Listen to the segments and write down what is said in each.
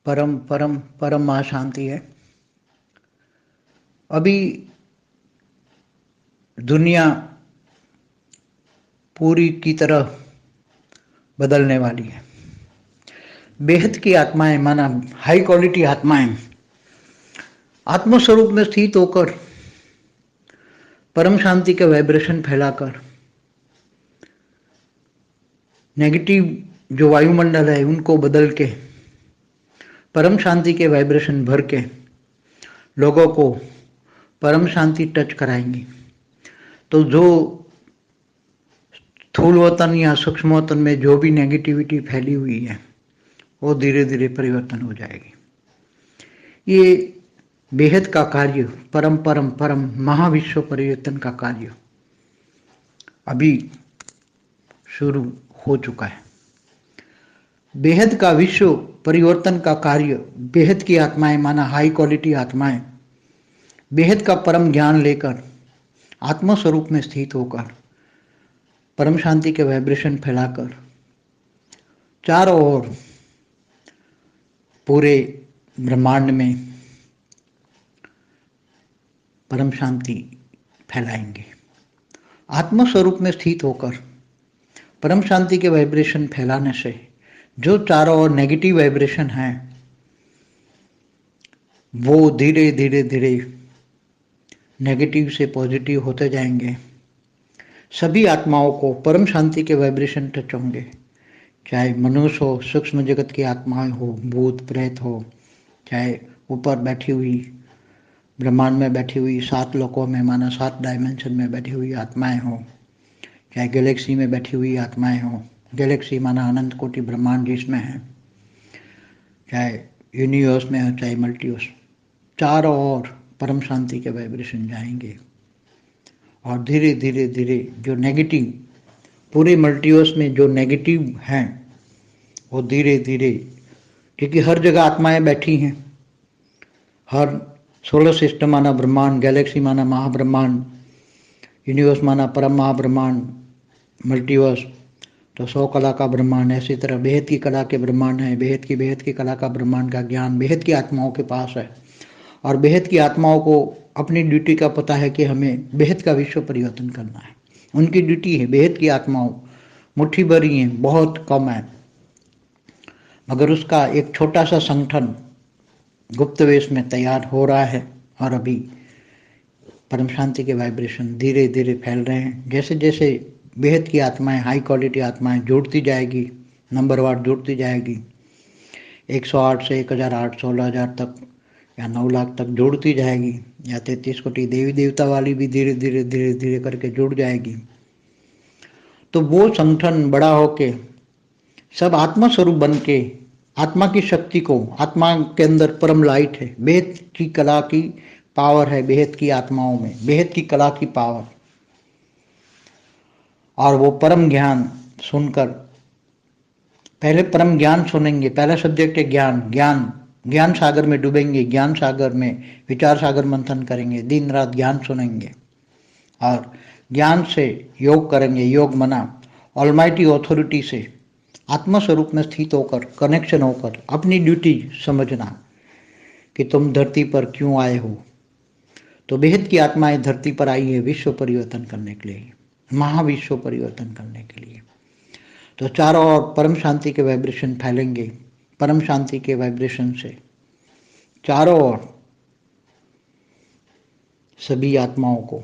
परम परम परम महाशांति है। अभी दुनिया पूरी की तरह बदलने वाली है। बेहद की आत्माएं, माना हाई क्वालिटी आत्माएं, आत्मस्वरूप में स्थित होकर परम शांति के वाइब्रेशन फैलाकर नेगेटिव जो वायुमंडल है उनको बदल के परम शांति के वाइब्रेशन भर के लोगों को परम शांति टच कराएंगी। तो जो स्थूल वतन या सूक्ष्म वतन में जो भी नेगेटिविटी फैली हुई है वो धीरे धीरे परिवर्तन हो जाएगी। ये बेहद का कार्य, परम परम परम महाविश्व परिवर्तन का कार्य अभी शुरू हो चुका है। बेहद का विश्व परिवर्तन का कार्य, बेहद की आत्माएं, माना हाई क्वालिटी आत्माएं, बेहद का परम ज्ञान लेकर आत्म स्वरूप में स्थित होकर परम शांति के वाइब्रेशन फैलाकर चारों ओर पूरे ब्रह्मांड में परम शांति फैलाएंगे। आत्म स्वरूप में स्थित होकर परम शांति के वाइब्रेशन फैलाने से जो चारों ओर नेगेटिव वाइब्रेशन है वो धीरे धीरे धीरे नेगेटिव से पॉजिटिव होते जाएंगे। सभी आत्माओं को परम शांति के वाइब्रेशन टच होंगे, चाहे मनुष्य हो, सूक्ष्म जगत की आत्माएं हो, भूत प्रेत हो, चाहे ऊपर बैठी हुई ब्रह्मांड में बैठी हुई 7 लोकों में, माना 7 डायमेंशन में बैठी हुई आत्माएं हो, चाहे गैलेक्सी में बैठी हुई आत्माएं हो, गैलेक्सी माना अनंत कोटि ब्रह्मांड जिसमें है, चाहे यूनिवर्स में हो, चाहे मल्टीवर्स, चारों ओर परम शांति के वाइब्रेशन जाएंगे और धीरे धीरे धीरे जो नेगेटिव, पूरे मल्टीवर्स में जो नेगेटिव हैं वो धीरे धीरे, क्योंकि हर जगह आत्माएं बैठी हैं, हर सोलर सिस्टम माना ब्रह्मांड, गैलेक्सी माना महाब्रह्मांड, यूनिवर्स माना परम महाब्रह्मांड, मल्टीवर्स तो 100 कला का ब्रह्मांड। ऐसी तरह बेहद की कला के ब्रह्मांड है, बेहद की कला का ब्रह्मांड का ज्ञान बेहद की आत्माओं के पास है और बेहद की आत्माओं को अपनी ड्यूटी का पता है कि हमें बेहद का विश्व परिवर्तन करना है। उनकी ड्यूटी है। बेहद की आत्माओं मुट्ठी भर ही हैं, बहुत कम है, मगर उसका एक छोटा सा संगठन गुप्त वेश में तैयार हो रहा है और अभी परम शांति के वाइब्रेशन धीरे धीरे फैल रहे हैं। जैसे जैसे बेहद की आत्माएं, हाई क्वालिटी आत्माएं जुड़ती जाएगी, नंबरवार जुड़ती जाएगी, 108 से 1008, 16,000 तक या 9 लाख तक जुड़ती जाएगी, या 33 कोटि देवी देवता वाली भी धीरे धीरे धीरे धीरे करके जुड़ जाएगी। तो वो संगठन बड़ा होके सब आत्मा स्वरूप बन के आत्मा की शक्ति को, आत्मा के अंदर परम लाइट है, बेहद की कला की पावर है, बेहद की आत्माओं में बेहद की कला की पावर, और वो परम ज्ञान सुनकर, पहले परम ज्ञान सुनेंगे, पहला सब्जेक्ट है ज्ञान। ज्ञान सागर में डूबेंगे, ज्ञान सागर में विचार सागर मंथन करेंगे, दिन रात ज्ञान सुनेंगे और ज्ञान से योग करेंगे। योग मना ऑलमाइटी ऑथोरिटी से आत्मा स्वरूप में स्थित होकर, कनेक्शन होकर अपनी ड्यूटी समझना कि तुम धरती पर क्यों आए हो। तो बेहद की आत्माएं धरती पर आई है विश्व परिवर्तन करने के लिए, महाविश्व परिवर्तन करने के लिए। तो चारों ओर परम शांति के वाइब्रेशन फैलेंगे। परम शांति के वाइब्रेशन से चारों ओर सभी आत्माओं को,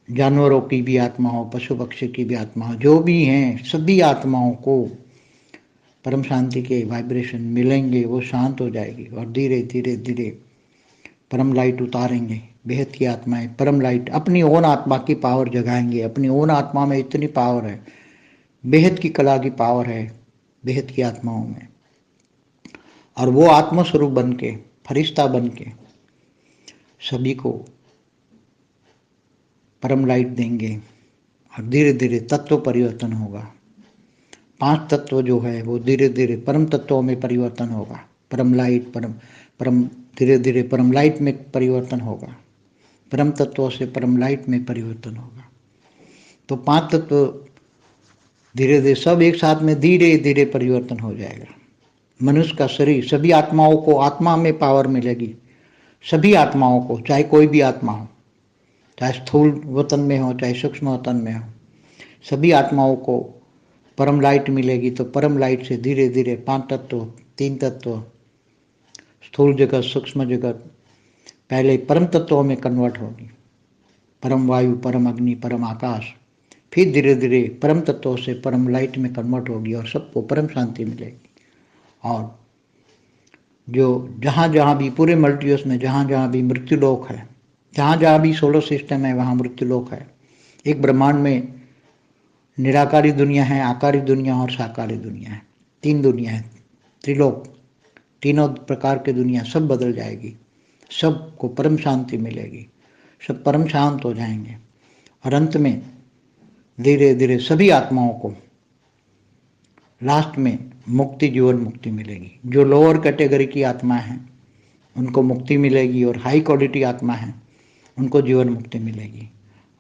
जानवरों की भी आत्मा हो, पशु पक्षी की भी आत्मा हो, जो भी हैं सभी आत्माओं को परम शांति के वाइब्रेशन मिलेंगे, वो शांत हो जाएगी और धीरे धीरे धीरे परम लाइट उतारेंगे। बेहद की आत्माएं परम लाइट अपनी ओन आत्मा की पावर जगाएंगे। अपनी ओन आत्मा में इतनी पावर है, बेहद की कला की पावर है बेहद की आत्माओं में, और वो आत्मा स्वरूप बन के, फरिश्ता बन के सभी को परम लाइट देंगे और धीरे धीरे तत्व परिवर्तन होगा। 5 तत्व जो है वो धीरे धीरे परम तत्वों में परिवर्तन होगा। परम लाइट, परम धीरे धीरे परम लाइट में परिवर्तन होगा, परम तत्वों से परम लाइट में परिवर्तन होगा। तो 5 तत्व धीरे धीरे सब एक साथ में धीरे धीरे परिवर्तन हो जाएगा। मनुष्य का शरीर, सभी आत्माओं को आत्मा में पावर मिलेगी। सभी आत्माओं को, चाहे कोई भी आत्मा हो, चाहे स्थूल वतन में हो चाहे सूक्ष्म वतन में हो, सभी आत्माओं को परम लाइट मिलेगी। तो परम लाइट से धीरे धीरे 5 तत्व, 3 तत्व, स्थूल जगत, सूक्ष्म जगत, पहले परम तत्वों में कन्वर्ट होगी। परम वायु, परम अग्नि, परम आकाश, फिर धीरे धीरे परम तत्वों से परम लाइट में कन्वर्ट होगी और सबको परम शांति मिलेगी। और जो जहाँ जहाँ भी पूरे मल्टीवर्स में जहाँ जहाँ भी मृत्यु लोक है, जहाँ जहाँ भी सोलर सिस्टम है, वहाँ मृत्यु लोक है। एक ब्रह्मांड में निराकारी दुनिया है, आकारी दुनिया और साकारी दुनिया है। 3 दुनिया है, त्रिलोक, तीनों प्रकार की दुनिया सब बदल जाएगी। सबको परम शांति मिलेगी, सब परम शांत हो जाएंगे और अंत में धीरे धीरे सभी आत्माओं को लास्ट में मुक्ति, जीवन मुक्ति मिलेगी। जो लोअर कैटेगरी की आत्मा है उनको मुक्ति मिलेगी और हाई क्वालिटी आत्मा है उनको जीवन मुक्ति मिलेगी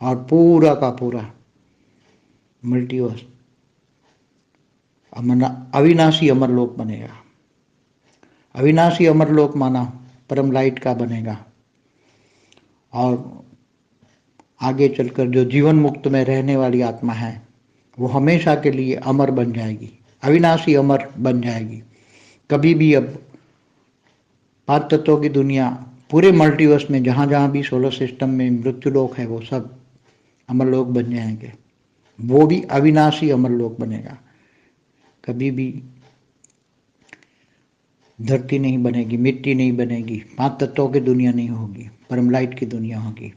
और पूरा का पूरा मल्टीवर्स अविनाशी अमरलोक बनेगा। अविनाशी अमरलोक माना परम लाइट का बनेगा और आगे चलकर जो जीवन मुक्त में रहने वाली आत्मा है वो हमेशा के लिए अमर बन जाएगी, अविनाशी अमर बन जाएगी। कभी भी अब 5 तत्वों की दुनिया पूरे मल्टीवर्स में जहाँ जहाँ भी सोलर सिस्टम में मृत्युलोक है वो सब अमरलोक बन जाएंगे। वो भी अविनाशी अमरलोक बनेगा। कभी भी धरती नहीं बनेगी, मिट्टी नहीं बनेगी, 5 तत्वों की दुनिया नहीं होगी, परम लाइट की दुनिया होगी,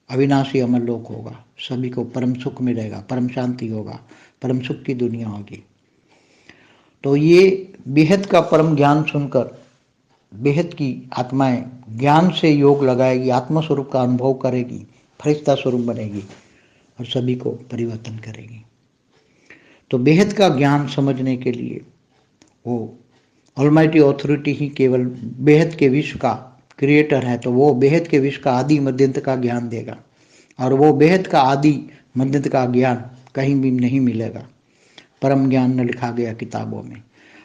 अविनाशी अमरलोक होगा। सभी को परम सुख मिलेगा, परम शांति होगा, परम सुख की दुनिया होगी। तो ये बेहद का परम ज्ञान सुनकर बेहद की आत्माएं ज्ञान से योग लगाएगी, आत्मस्वरूप का अनुभव करेगी, फरिश्ता स्वरूप बनेगी और सभी को परिवर्तन करेगी। तो बेहद का ज्ञान समझने के लिए वो ऑलमाइटी ऑथोरिटी ही केवल बेहद के विश्व का क्रिएटर है, तो वो बेहद के विश्व का आदि मध्यंत का ज्ञान देगा और वो बेहद का आदि मध्यंत का ज्ञान कहीं भी नहीं मिलेगा। परम ज्ञान न लिखा गया किताबों में।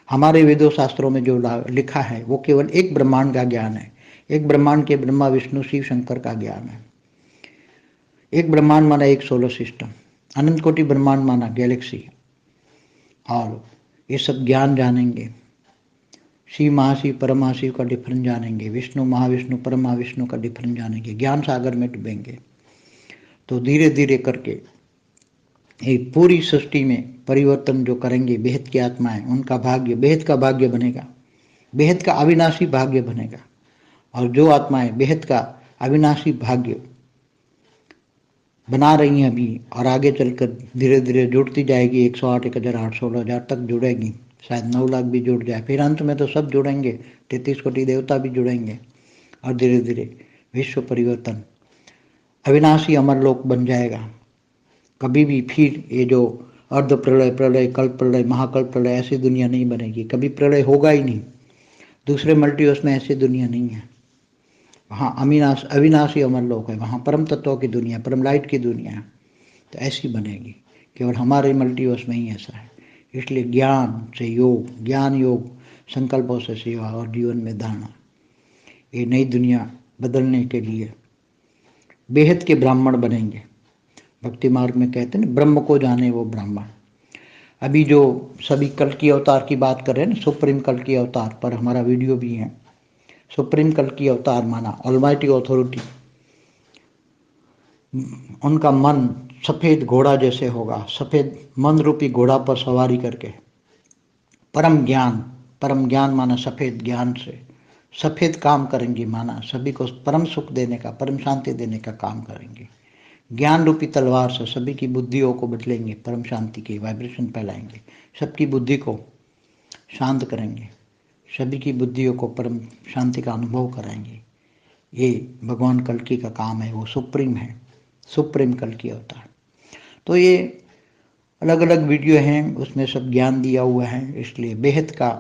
हमारे वेदों शास्त्रों में जो लिखा है वो केवल एक ब्रह्मांड का ज्ञान है। एक ब्रह्मांड के ब्रह्मा विष्णु शिव शंकर का ज्ञान है। एक ब्रह्मांड माना एक सोलर सिस्टम, अनंत कोटि ब्रह्मांड माना गैलेक्सी। और ये सब ज्ञान जानेंगे, शिव महाशिव परमहाशिव का डिफरेंस जानेंगे, विष्णु महाविष्णु परमहाविष्णु का डिफरेंस जानेंगे, ज्ञान सागर में डूबेंगे। तो धीरे धीरे करके एक पूरी सृष्टि में परिवर्तन जो करेंगे बेहद की आत्माएं, उनका भाग्य बेहद का भाग्य बनेगा, बेहद का अविनाशी भाग्य बनेगा। और जो आत्माएं बेहद का अविनाशी भाग्य बना रही हैं अभी और आगे चलकर धीरे धीरे जुड़ती जाएगी, 108, 1008, 16,000 तक जुड़ेगी, शायद 9 लाख भी जुड़ जाए, फिर अंत में तो सब जुड़ेंगे, 33 कोटि देवता भी जुड़ेंगे और धीरे धीरे विश्व परिवर्तन अविनाशी अमरलोक बन जाएगा। कभी भी फिर ये जो अर्ध प्रलय, प्रलय, कल्प प्रलय, महाकल्प प्रलय ऐसी दुनिया नहीं बनेगी, कभी प्रलय होगा ही नहीं। दूसरे मल्टीवर्स में ऐसी दुनिया नहीं है। वहाँ अविनाशी अमरलोक है, वहाँ परम तत्वों की दुनिया, परम लाइट की दुनिया है। तो ऐसी बनेगी, केवल हमारे मल्टीवर्स में ही ऐसा है। इसलिए ज्ञान से योग, ज्ञान योग, संकल्पों से सेवा और जीवन में धारणा, ये नई दुनिया बदलने के लिए बेहद के ब्राह्मण बनेंगे। भक्ति मार्ग में कहते हैं ब्रह्म को जाने वो ब्राह्मण। अभी जो सभी कल की अवतार की बात कर रहे हैं ना, सुप्रीम कल की अवतार पर हमारा वीडियो भी है। सुप्रीम कल की अवतार माना ऑलमाइटी ऑथोरिटी, उनका मन सफेद घोड़ा जैसे होगा, सफेद मन रूपी घोड़ा पर सवारी करके परम ज्ञान माना सफेद ज्ञान से सफेद काम करेंगे, माना सभी को परम सुख देने का, परम शांति देने का काम करेंगे। ज्ञान रूपी तलवार से सभी की बुद्धियों को बदलेंगे, परम शांति की वाइब्रेशन फैलाएंगे, सबकी बुद्धि को शांत करेंगे, सभी की बुद्धियों को परम शांति का अनुभव कराएंगे। ये भगवान कल्कि का काम है, वो सुप्रीम है, सुप्रीम कल्कि अवतार। तो ये अलग अलग वीडियो हैं, उसमें सब ज्ञान दिया हुआ है। इसलिए बेहद का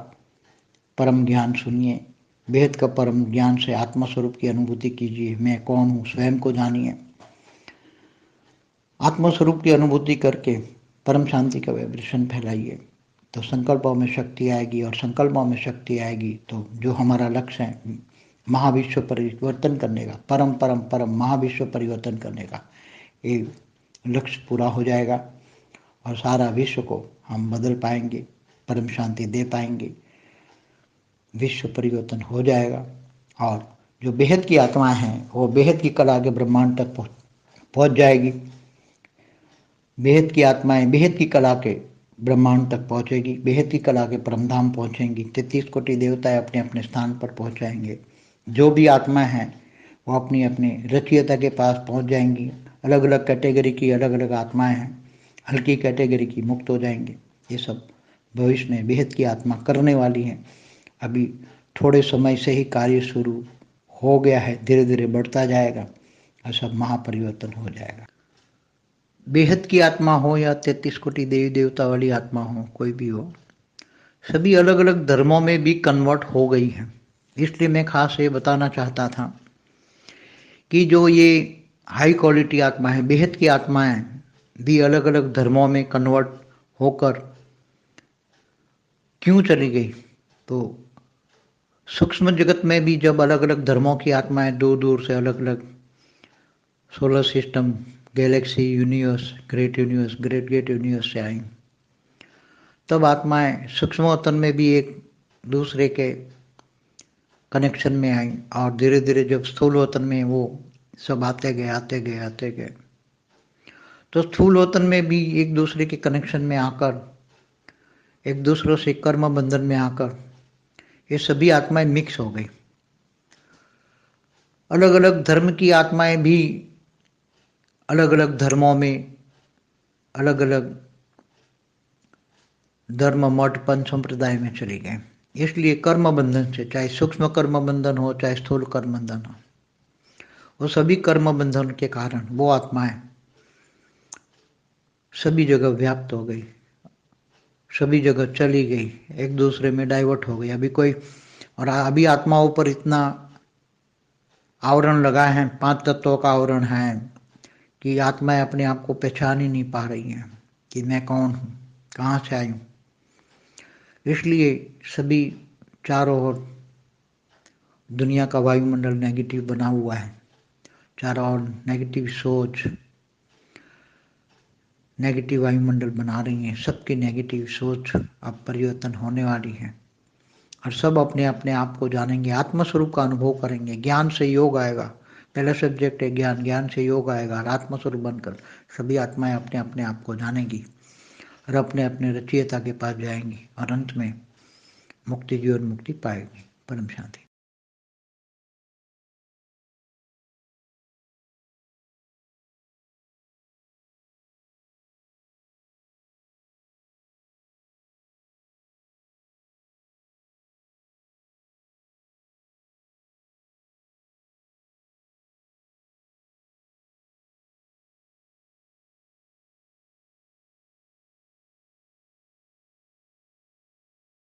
परम ज्ञान सुनिए, बेहद का परम ज्ञान से आत्मस्वरूप की अनुभूति कीजिए। मैं कौन हूँ, स्वयं को जानिए। आत्मस्वरूप की अनुभूति करके परम शांति का वाइब्रेशन फैलाइए। तो संकल्पों में शक्ति आएगी, और संकल्पों में शक्ति आएगी तो जो हमारा लक्ष्य है महाविश्व परिवर्तन करने का, परम परम परम महाविश्व परिवर्तन करने का, ये लक्ष्य पूरा हो जाएगा और सारा विश्व को हम बदल पाएंगे, परम शांति दे पाएंगे, विश्व परिवर्तन हो जाएगा। और जो बेहद की आत्माएं हैं वो बेहद की कला के ब्रह्मांड तक पहुंच जाएगी। बेहद की आत्माएं बेहद की कला के ब्रह्मांड तक पहुंचेगी, बेहद की कला के परमधाम पहुंचेंगी, 33 कोटि देवताएं अपने अपने स्थान पर पहुंच जाएंगे। जो भी आत्मा है वो अपनी अपनी रचयिता के पास पहुंच जाएंगी। अलग अलग कैटेगरी की अलग अलग आत्माएं हैं, हल्की कैटेगरी की मुक्त हो जाएंगे। ये सब भविष्य में बेहद की आत्मा करने वाली हैं। अभी थोड़े समय से ही कार्य शुरू हो गया है, धीरे धीरे बढ़ता जाएगा और सब महापरिवर्तन हो जाएगा। बेहद की आत्मा हो या 33 कोटि देवी देवता वाली आत्मा हो, कोई भी हो, सभी अलग अलग धर्मों में भी कन्वर्ट हो गई है। इसलिए मैं खास ये बताना चाहता था कि जो ये हाई क्वालिटी आत्मा है, बेहद की आत्माएं भी अलग अलग धर्मों में कन्वर्ट होकर क्यों चली गई। तो सूक्ष्म जगत में भी जब अलग अलग धर्मों की आत्माएं दूर दूर से अलग अलग solar system, Galaxy, universe, great great universe से आई, तब आत्माएं सूक्ष्म वतन में भी एक दूसरे के कनेक्शन में आई और धीरे धीरे जब स्थूल वतन में वो सब आते गए, तो स्थूल वतन में भी एक दूसरे के कनेक्शन में आकर, एक दूसरों से कर्म बंधन में आकर ये सभी आत्माएं मिक्स हो गई। अलग अलग धर्म की आत्माएं भी अलग अलग धर्मों में, अलग अलग धर्म मठ पंच संप्रदाय में चली गए। इसलिए कर्म बंधन से, चाहे सूक्ष्म कर्म बंधन हो चाहे स्थूल कर्म बंधन हो, वो सभी कर्म बंधन के कारण वो आत्माएं सभी जगह व्याप्त हो गई, सभी जगह चली गई, एक दूसरे में डाइवर्ट हो गई। अभी आत्माओं पर इतना आवरण लगा है, 5 तत्वों का आवरण है कि आत्माएं अपने आप को पहचान ही नहीं पा रही हैं कि मैं कौन हूँ, कहाँ से आई हूँ। इसलिए सभी चारों ओर दुनिया का वायुमंडल नेगेटिव बना हुआ है, चारों ओर नेगेटिव सोच, नेगेटिव वायुमंडल बना रही हैं। सबकी नेगेटिव सोच अब परिवर्तन होने वाली है और सब अपने अपने आप को जानेंगे, आत्मस्वरूप का अनुभव करेंगे। ज्ञान से योग आएगा, पहला सब्जेक्ट है ज्ञान, ज्ञान से योग आएगा और आत्मस्वरूप बनकर सभी आत्माएं अपने अपने आप को जानेंगी और अपने अपने रचयिता के पास जाएंगी और अंत में मुक्ति, जीवन मुक्ति पाएगी, परम शांति।